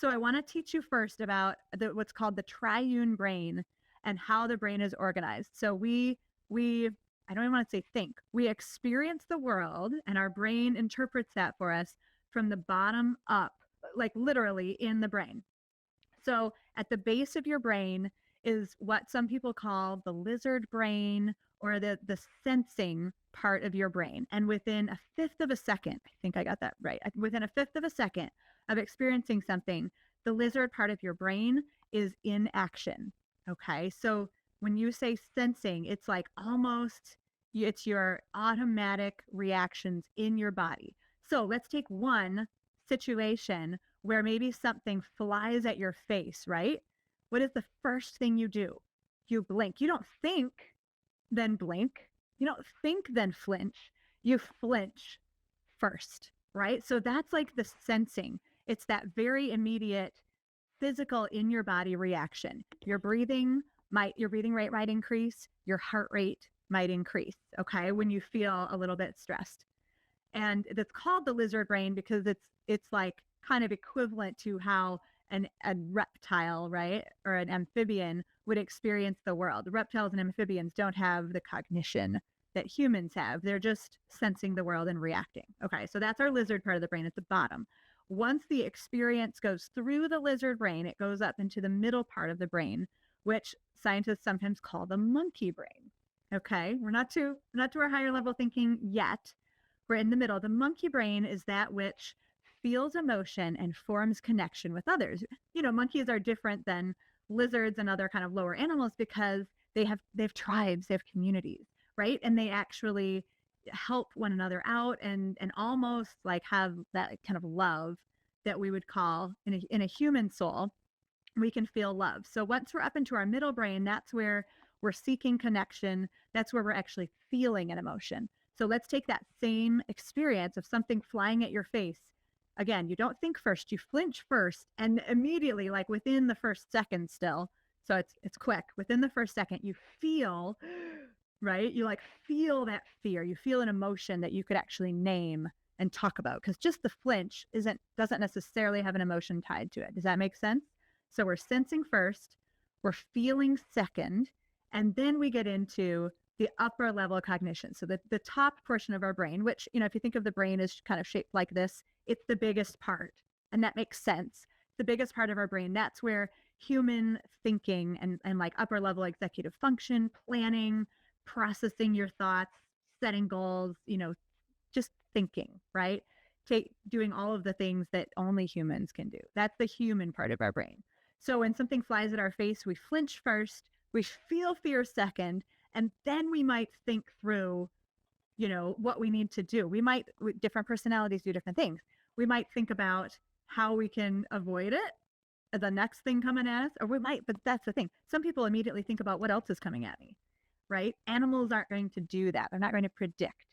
So I want to teach you first about what's called the triune brain and how the brain is organized. So we I don't even want to say think. We experience the world and our brain interprets that for us from the bottom up, like literally in the brain. So at the base of your brain is what some people call the lizard brain or the sensing part of your brain. And within a fifth of a second, I think I got that right. Within a fifth of a second of experiencing something, the lizard part of your brain is in action. Okay. So when you say sensing, it's like almost it's your automatic reactions in your body. So let's take one situation where maybe something flies at your face, right? What is the first thing you do? You blink. You don't think, then blink. You don't think, then flinch. You flinch first, right? So that's like the sensing. It's that very immediate physical in your body reaction. Your breathing rate might increase, your heart rate might increase, okay, when you feel a little bit stressed. And it's called the lizard brain because it's like kind of equivalent to how a reptile, right, or an amphibian would experience the world. Reptiles and amphibians don't have the cognition that humans have. They're just sensing the world and reacting. Okay, so that's our lizard part of the brain at the bottom. Once the experience goes through the lizard brain, it goes up into the middle part of the brain, which scientists sometimes call the monkey brain. Okay, we're not to our higher level thinking yet. We're in the middle. The monkey brain is that which feels emotion and forms connection with others. You know, monkeys are different than lizards and other kind of lower animals because they have tribes, they have communities, right? And they actually help one another out and almost like have that kind of love that we would call in a human soul. We can feel love. So once we're up into our middle brain, that's where we're seeking connection. That's where we're actually feeling an emotion. So let's take that same experience of something flying at your face. Again, you don't think first, you flinch first, and immediately, like within the first second still, so it's quick, within the first second, you feel, right? You like feel that fear. You feel an emotion that you could actually name and talk about because just the flinch doesn't necessarily have an emotion tied to it. Does that make sense? So we're sensing first, we're feeling second, and then we get into the upper level cognition. So the top portion of our brain, which, you know, if you think of the brain as kind of shaped like this, it's the biggest part. And that makes sense. The biggest part of our brain, that's where human thinking and like upper level executive function, planning, processing your thoughts, setting goals, you know, just thinking, right? Doing all of the things that only humans can do. That's the human part of our brain. So when something flies at our face, we flinch first, we feel fear second, and then we might think through, you know, what we need to do. Different personalities do different things. We might think about how we can avoid it, the next thing coming at us, but that's the thing. Some people immediately think about what else is coming at me, right? Animals aren't going to do that. They're not going to predict.